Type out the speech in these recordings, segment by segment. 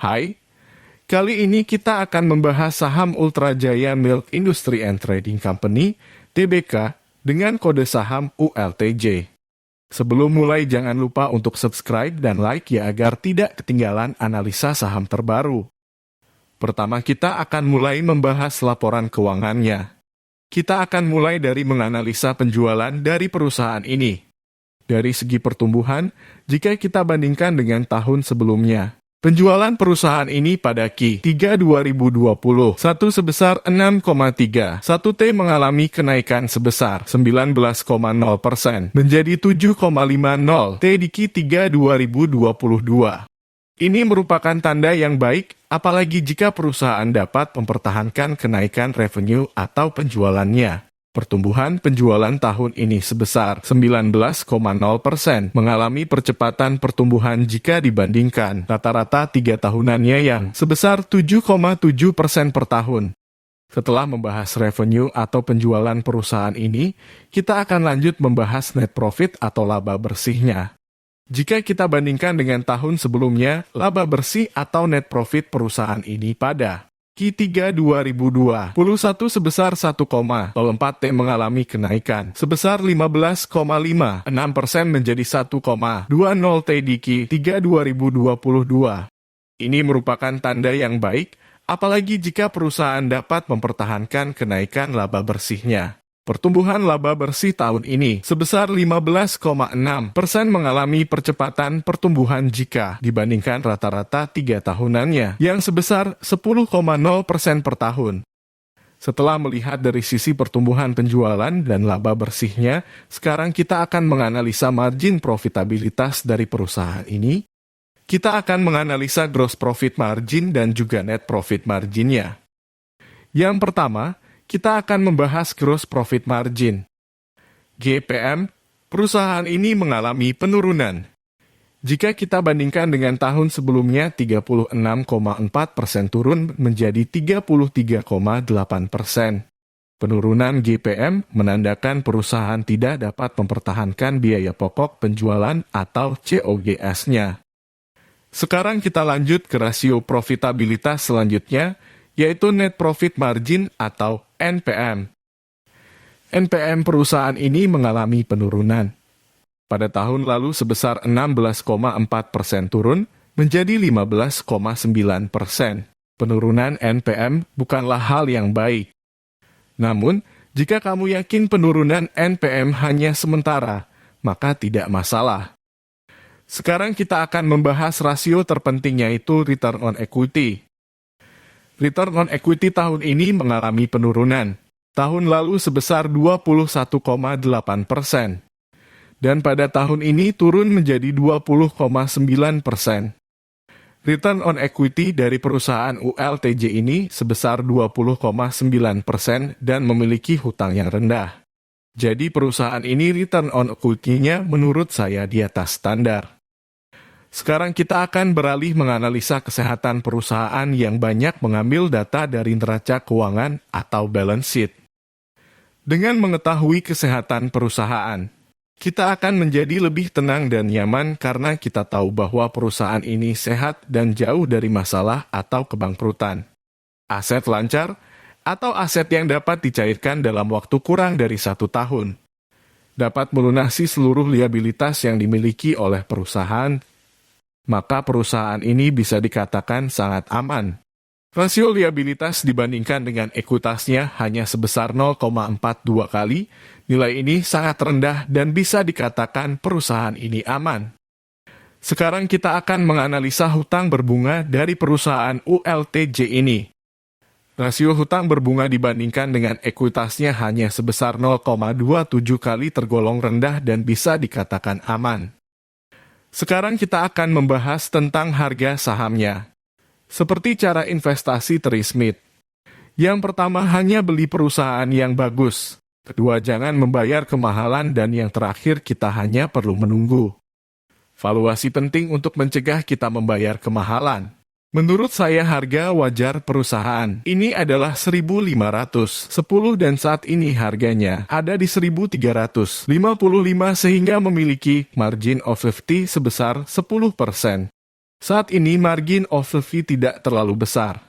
Hai, kali ini kita akan membahas saham Ultra Jaya Milk Industry and Trading Company, TBK, dengan kode saham ULTJ. Sebelum mulai jangan lupa untuk subscribe dan like ya agar tidak ketinggalan analisa saham terbaru. Pertama kita akan mulai membahas laporan keuangannya. Kita akan mulai dari menganalisa penjualan dari perusahaan ini. Dari segi pertumbuhan, jika kita bandingkan dengan tahun sebelumnya, penjualan perusahaan ini pada Q3 2021 sebesar 6,3, 1T mengalami kenaikan sebesar 19,0% menjadi 7,50 T di Q3 2022. Ini merupakan tanda yang baik, apalagi jika perusahaan dapat mempertahankan kenaikan revenue atau penjualannya. Pertumbuhan penjualan tahun ini sebesar 19,0%, mengalami percepatan pertumbuhan jika dibandingkan rata-rata 3 tahunannya yang sebesar 7,7% per tahun. Setelah membahas revenue atau penjualan perusahaan ini, kita akan lanjut membahas net profit atau laba bersihnya. Jika kita bandingkan dengan tahun sebelumnya, laba bersih atau net profit perusahaan ini pada Q3 2021 sebesar 1,04 T mengalami kenaikan sebesar 15,56% menjadi 1,20 T di Q3 2022. Ini merupakan tanda yang baik, apalagi jika perusahaan dapat mempertahankan kenaikan laba bersihnya. Pertumbuhan laba bersih tahun ini sebesar 15,6% mengalami percepatan pertumbuhan jika dibandingkan rata-rata 3 tahunannya yang sebesar 10,0% per tahun. Setelah melihat dari sisi pertumbuhan penjualan dan laba bersihnya, sekarang kita akan menganalisa margin profitabilitas dari perusahaan ini. Kita akan menganalisa gross profit margin dan juga net profit marginnya. Yang pertama, kita akan membahas gross profit margin. GPM, perusahaan ini mengalami penurunan. Jika kita bandingkan dengan tahun sebelumnya 36,4% turun menjadi 33,8%. Penurunan GPM menandakan perusahaan tidak dapat mempertahankan biaya pokok penjualan atau COGS-nya. Sekarang kita lanjut ke rasio profitabilitas selanjutnya, yaitu net profit margin atau NPM. NPM perusahaan ini mengalami penurunan. Pada tahun lalu sebesar 16,4% turun menjadi 15,9%. Penurunan NPM bukanlah hal yang baik. Namun, jika kamu yakin penurunan NPM hanya sementara, maka tidak masalah. Sekarang kita akan membahas rasio terpenting yaitu return on equity. Return on equity tahun ini mengalami penurunan. Tahun lalu sebesar 21,8%. Dan pada tahun ini turun menjadi 20,9%. Return on equity dari perusahaan ULTJ ini sebesar 20,9% dan memiliki hutang yang rendah. Jadi perusahaan ini return on equity-nya menurut saya di atas standar. Sekarang kita akan beralih menganalisa kesehatan perusahaan yang banyak mengambil data dari neraca keuangan atau balance sheet. Dengan mengetahui kesehatan perusahaan, kita akan menjadi lebih tenang dan nyaman karena kita tahu bahwa perusahaan ini sehat dan jauh dari masalah atau kebangkrutan. Aset lancar atau aset yang dapat dicairkan dalam waktu kurang dari 1 tahun. Dapat melunasi seluruh liabilitas yang dimiliki oleh perusahaan, maka perusahaan ini bisa dikatakan sangat aman. Rasio liabilitas dibandingkan dengan ekuitasnya hanya sebesar 0,42 kali, nilai ini sangat rendah dan bisa dikatakan perusahaan ini aman. Sekarang kita akan menganalisa hutang berbunga dari perusahaan ULTJ ini. Rasio hutang berbunga dibandingkan dengan ekuitasnya hanya sebesar 0,27 kali tergolong rendah dan bisa dikatakan aman. Sekarang kita akan membahas tentang harga sahamnya. Seperti cara investasi Terry Smith. Yang pertama hanya beli perusahaan yang bagus. Kedua jangan membayar kemahalan dan yang terakhir kita hanya perlu menunggu. Valuasi penting untuk mencegah kita membayar kemahalan. Menurut saya harga wajar perusahaan ini adalah 1.510 dan saat ini harganya ada di 1.355 sehingga memiliki margin of safety sebesar 10%. Saat ini margin of safety tidak terlalu besar.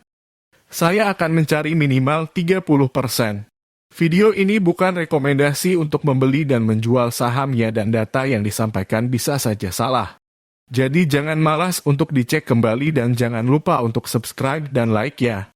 Saya akan mencari minimal 30%. Video ini bukan rekomendasi untuk membeli dan menjual sahamnya dan data yang disampaikan bisa saja salah. Jadi jangan malas untuk dicek kembali dan jangan lupa untuk subscribe dan like ya.